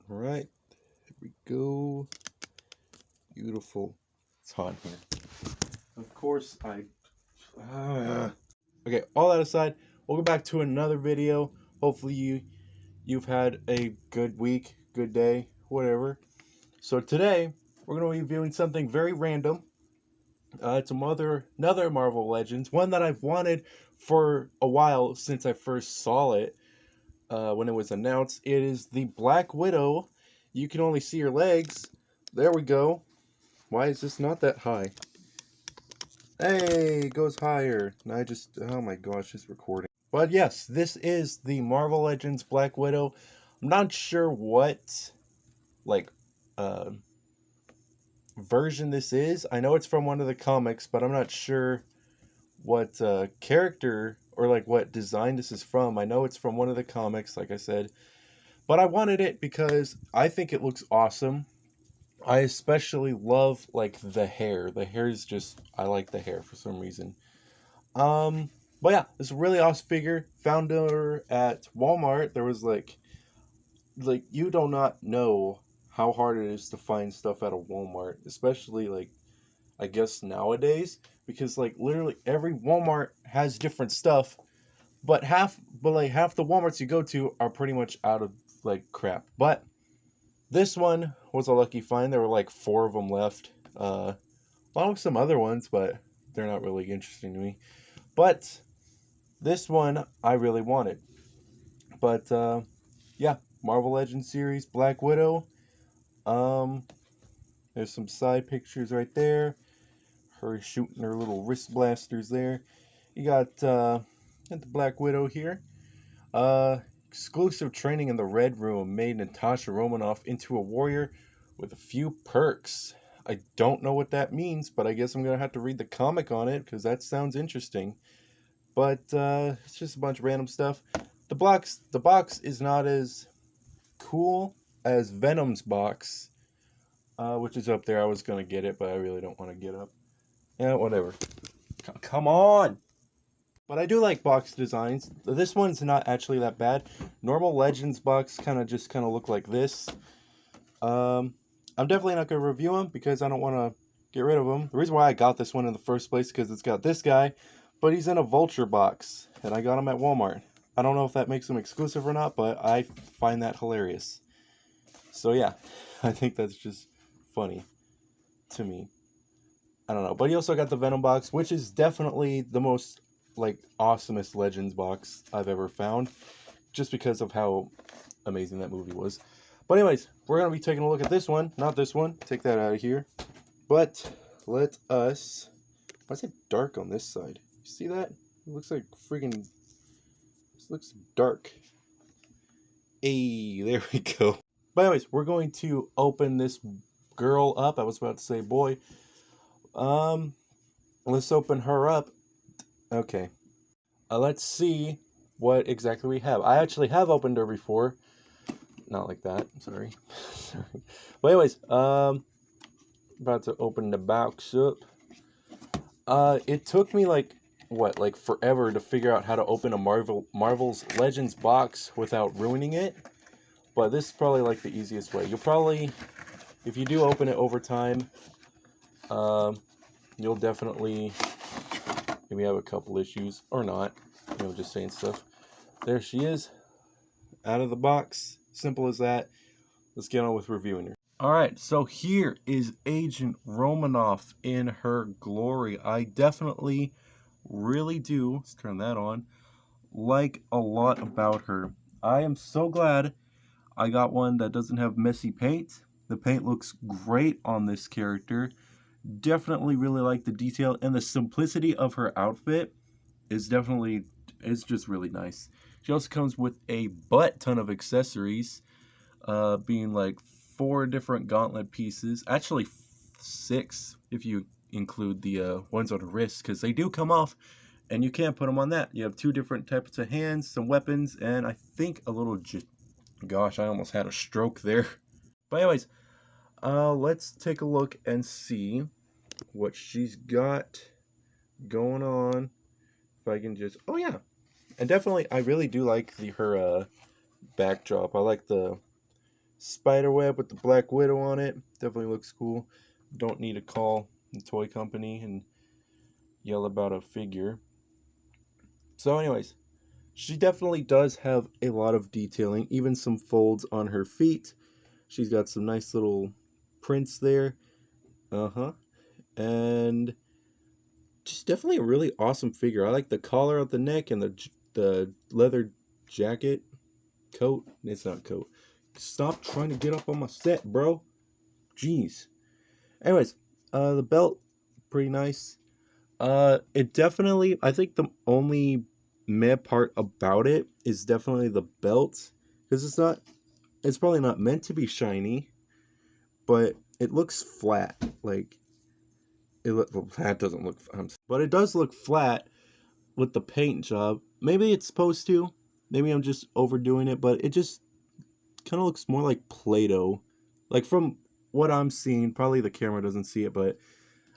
All right, here we go. Beautiful. It's hot here. Of course, okay, all that aside, welcome back to another video. Hopefully you've had a good week, good day, whatever. So today we're going to be viewing something very random. It's another Marvel Legends, one that I've wanted for a while since I first saw it when it was announced. It is the Black Widow. You can only see her legs. There we go. Why is this not that high? Hey, it goes higher. And oh my gosh, it's recording. But yes, this is the Marvel Legends Black Widow. I'm not sure what, like, uh, version this is. I know it's from one of the comics, but I'm not sure what character or like what design this is from. I know it's from one of the comics, like I said, but I wanted it because I think it looks awesome. I especially love like the hair. The hair is just I like the hair for some reason. But yeah, it's a really awesome figure. Found her at Walmart. There was like you do not know how hard it is to find stuff at a Walmart, especially like I guess nowadays, because like literally every Walmart has different stuff, but half the Walmarts you go to are pretty much out of like crap. But this one was a lucky find. There were like four of them left. Along with some other ones, but they're not really interesting to me. But this one I really wanted. But yeah, Marvel Legends series, Black Widow. Um, there's some side pictures right there. Her shooting her little wrist blasters there. You got the Black Widow here. Exclusive training in the Red Room made Natasha Romanoff into a warrior with a few perks. I don't know what that means, but I guess I'm gonna have to read the comic on it because that sounds interesting. But it's just a bunch of random stuff. The box is not as cool as Venom's box, which is up there. I was gonna get it, but I really don't want to get up. Yeah, whatever. Come on. But I do like box designs. This one's not actually that bad. Normal Legends box kind of look like this. Um, I'm definitely not gonna review them because I don't want to get rid of them. The reason why I got this one in the first place because it's got this guy, but he's in a Vulture box, and I got him at Walmart. I don't know if that makes him exclusive or not, but I find that hilarious. So yeah, I think that's just funny to me. I don't know. But he also got the Venom box, which is definitely the most like awesomest Legends box I've ever found, just because of how amazing that movie was. But anyways, we're gonna be taking a look at this one, not this one. Take that out of here. But let us. Why is it dark on this side? You see that? It looks like freaking. This looks dark. Hey, there we go. But anyways, we're going to open this girl up. I was about to say boy. Um, let's open her up. Okay. Let's see what exactly we have. I actually have opened her before. Not like that. Sorry. Sorry. But anyways, about to open the box up. It took me like what, like forever to figure out how to open a Marvel's Legends box without ruining it. But this is probably like the easiest way. You'll probably, if you do open it over time, um, you'll definitely maybe have a couple issues or not. Just saying stuff. There she is, out of the box. Simple as that. Let's get on with reviewing her. Alright, so here is Agent Romanoff in her glory. I definitely, really do, let's turn that on, like a lot about her. I am so glad I got one that doesn't have messy paint. The paint looks great on this character. Definitely really like the detail, and the simplicity of her outfit is just really nice. She also comes with a butt ton of accessories, being like 4 different gauntlet pieces. Actually, 6 if you include the ones on the wrist, because they do come off, and you can't put them on that. You have 2 different types of hands, some weapons, and I think a little. Gosh, I almost had a stroke there. But anyways, let's take a look and see what she's got going on. If I can just. Oh yeah, and definitely, I really do like her backdrop. I like the spider web with the Black Widow on it. Definitely looks cool. Don't need to call the toy company and yell about a figure. So anyways, she definitely does have a lot of detailing, even some folds on her feet. She's got some nice little prints there. Uh-huh. And just definitely a really awesome figure. I like the collar at the neck and the leather jacket coat. It's not coat. Stop trying to get up on my set, bro. Jeez. Anyways, the belt pretty nice. It definitely, I think the only meh part about it is definitely the belt, because it's probably not meant to be shiny, but it looks flat. Like well, that doesn't look, but it does look flat with the paint job. Maybe it's supposed to. Maybe I'm just overdoing it, but it just kind of looks more like Play-Doh. Like from what I'm seeing, probably the camera doesn't see it, but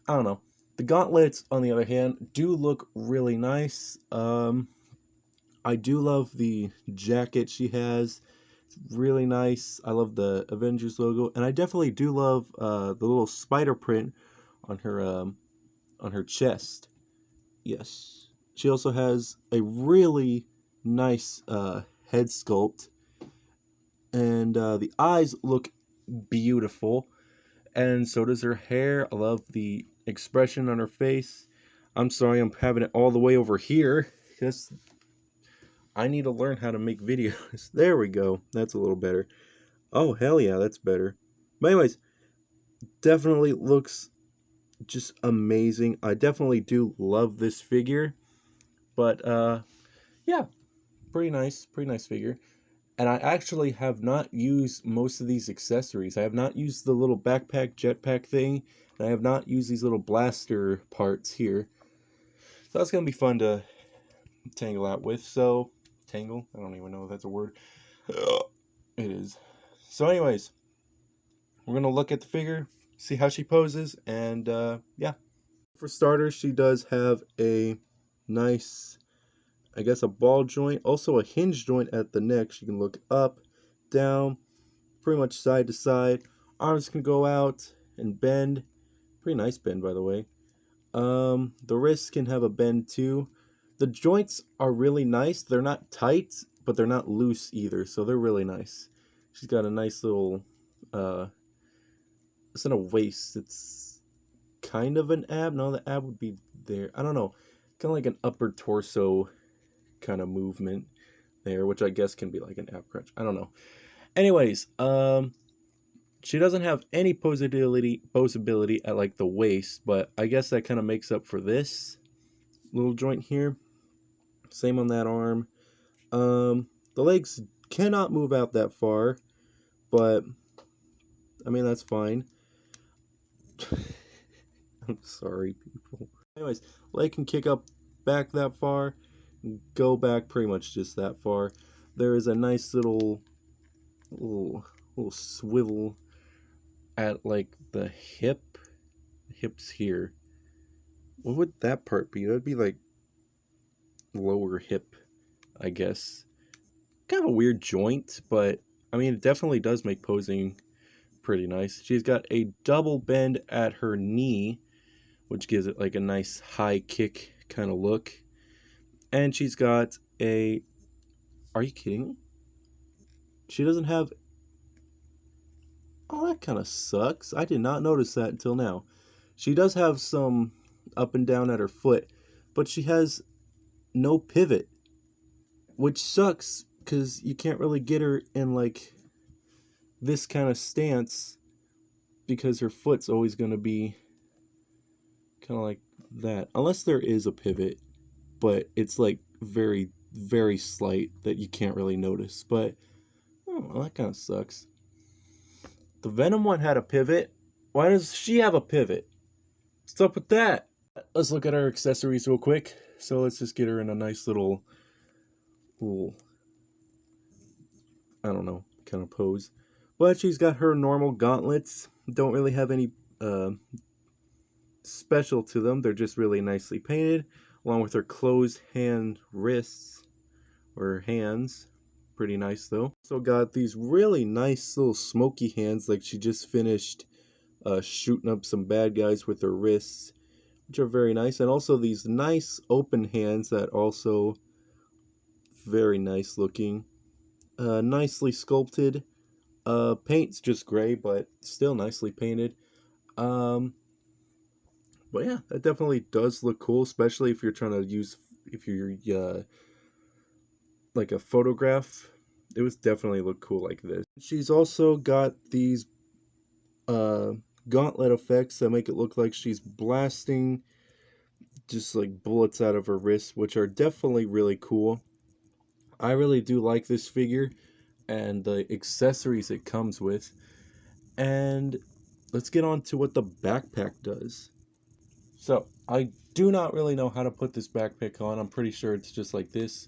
I don't know. The gauntlets, on the other hand, do look really nice. I do love the jacket she has. It's really nice. I love the Avengers logo, and I definitely do love the little spider print on her chest. Yes. She also has a really nice head sculpt, and the eyes look beautiful, and so does her hair. I love the expression on her face. I'm sorry, I'm having it all the way over here because I need to learn how to make videos. There we go. That's a little better. Oh, hell yeah, that's better. But anyways, definitely looks just amazing. I definitely do love this figure. But yeah, pretty nice figure. And I actually have not used most of these accessories. I have not used the little backpack jetpack thing, and I have not used these little blaster parts here. So that's gonna be fun to tangle out with. So tangle? I don't even know if that's a word. It is. So anyways, we're gonna look at the figure, see how she poses, and yeah. For starters, she does have a nice, I guess, a ball joint, also a hinge joint at the neck. She can look up, down, pretty much side to side. Arms can go out and bend. Pretty nice bend, by the way. The wrists can have a bend too. The joints are really nice. They're not tight, but they're not loose either, so they're really nice. She's got a nice little, it's not a waist. It's kind of an ab. No, the ab would be there. I don't know. Kind of like an upper torso kind of movement there, which I guess can be like an ab crunch. I don't know. Anyways, she doesn't have any posability at like the waist, but I guess that kind of makes up for this little joint here. Same on that arm. The legs cannot move out that far, but I mean that's fine. I'm sorry, people. Anyways, leg can kick up back that far, go back pretty much just that far. There is a nice little, little swivel at like the hips here. What would that part be? That would be like lower hip, I guess. Kind of a weird joint, but I mean, it definitely does make posing pretty nice. She's got a double bend at her knee, which gives it like a nice high kick kind of look. And she's got a. Are you kidding? She doesn't have. Oh, that kind of sucks. I did not notice that until now. She does have some up and down at her foot, but she has no pivot, which sucks because you can't really get her in like this kind of stance because her foot's always going to be kind of like that. Unless there is a pivot, but it's like very, very slight that you can't really notice. But, oh, well, that kind of sucks. The Venom one had a pivot. Why does she have a pivot? What's up with that? Let's look at our accessories real quick. So let's just get her in a nice little, I don't know, kind of pose. But she's got her normal gauntlets. Don't really have any special to them. They're just really nicely painted, along with her closed hand wrists or hands. Pretty nice though. So got these really nice little smoky hands, like she just finished shooting up some bad guys with her wrists, which are very nice. And also these nice open hands that also very nice looking. Nicely sculpted. Paint's just gray, but still nicely painted. Um, but yeah, that definitely does look cool, especially if you're trying to use, if you're like a photograph. It was definitely look cool like this. She's also got these uh gauntlet effects that make it look like she's blasting just like bullets out of her wrists, which are definitely really cool. I really do like this figure and the accessories it comes with. And let's get on to what the backpack does. So, I do not really know how to put this backpack on. I'm pretty sure it's just like this.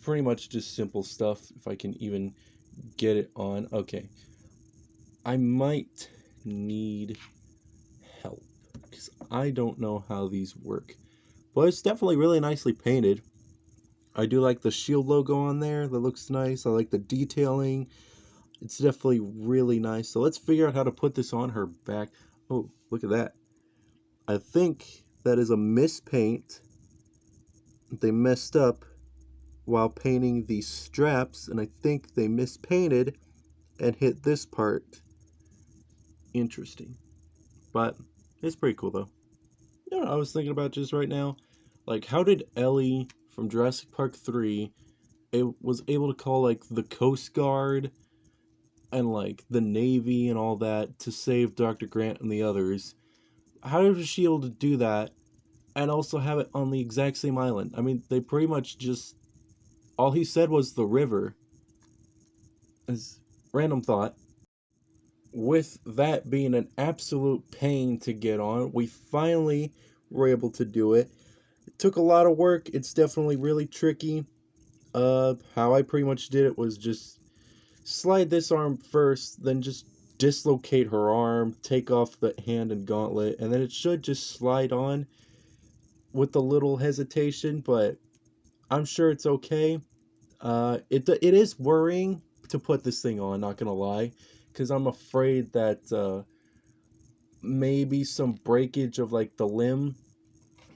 Pretty much just simple stuff, if I can even get it on. Okay. I might need help because I don't know how these work. But it's definitely really nicely painted. I do like the shield logo on there. That looks nice. I like the detailing. It's definitely really nice. So let's figure out how to put this on her back. Oh, look at that. I think that is a mispaint. They messed up while painting these straps, and I think they mispainted and hit this part. Interesting. But it's pretty cool though. You know what I was thinking about just right now? Like, how did Ellie from Jurassic Park 3 it was able to call like the Coast Guard and like the Navy and all that to save Dr. Grant and the others? How was she able to do that and also have it on the exact same island? I mean, they pretty much just all he said was the river. As random thought. With that being an absolute pain to get on, we finally were able to do it. It took a lot of work. It's definitely really tricky. How I pretty much did it was just slide this arm first, then just dislocate her arm, take off the hand and gauntlet, and then it should just slide on with a little hesitation, but I'm sure it's okay. It is worrying to put this thing on, not gonna lie, because I'm afraid that maybe some breakage of like the limb,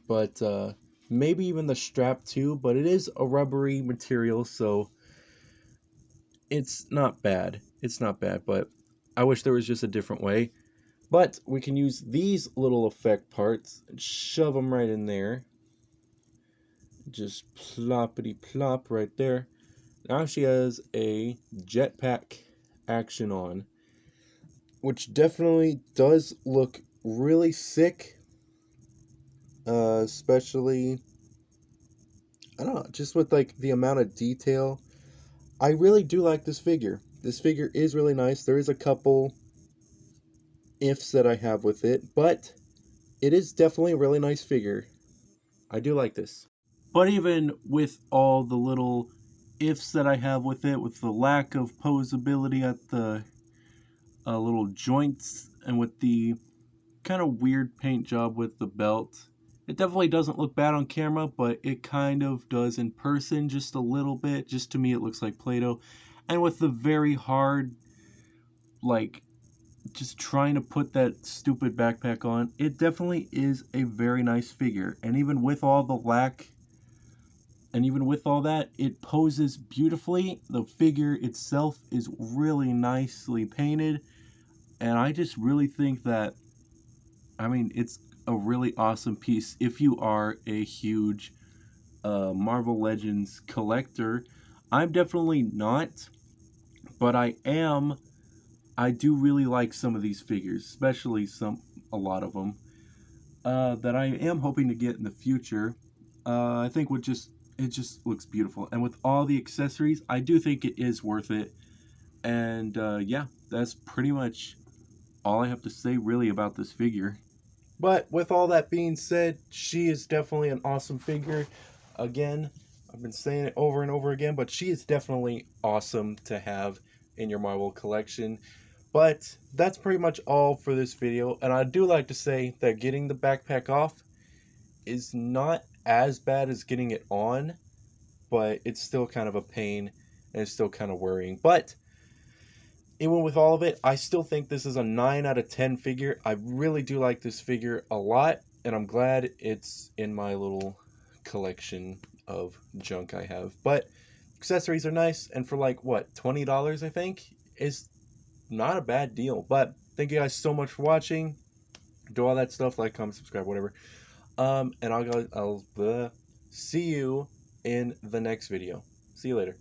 but maybe even the strap too. But it is a rubbery material, so it's not bad. It's not bad, but I wish there was just a different way. But we can use these little effect parts and shove them right in there. Just ploppity plop right there. Now she has a jetpack action on, which definitely does look really sick. Especially, I don't know, just with like the amount of detail. I really do like this figure. This figure is really nice. There is a couple ifs that I have with it, but it is definitely a really nice figure. I do like this. But even with all the little ifs that I have with it, with the lack of posability at the little joints and with the kind of weird paint job with the belt, it definitely doesn't look bad on camera, but it kind of does in person just a little bit. Just to me, it looks like Play-Doh. And with the very hard, like, just trying to put that stupid backpack on, it definitely is a very nice figure. And even with all the lack, and even with all that, it poses beautifully. The figure itself is really nicely painted. And I just really think that, I mean, it's a really awesome piece if you are a huge Marvel Legends collector. I'm definitely not, but I am. I do really like some of these figures, especially a lot of them that I am hoping to get in the future. I think it just looks beautiful, and with all the accessories, I do think it is worth it. And yeah, that's pretty much all I have to say really about this figure. But with all that being said, she is definitely an awesome figure. Again, I've been saying it over and over again, but she is definitely awesome to have in your Marvel collection. But that's pretty much all for this video. And I do like to say that getting the backpack off is not as bad as getting it on, but it's still kind of a pain. and it's still kind of worrying. But even with all of it, I still think this is a 9 out of 10 figure. I really do like this figure a lot, and I'm glad it's in my little collection of junk I have. But accessories are nice, and for like, what, $20, I think, is not a bad deal. But thank you guys so much for watching. Do all that stuff, like, comment, subscribe, whatever. And I'll see you in the next video. See you later.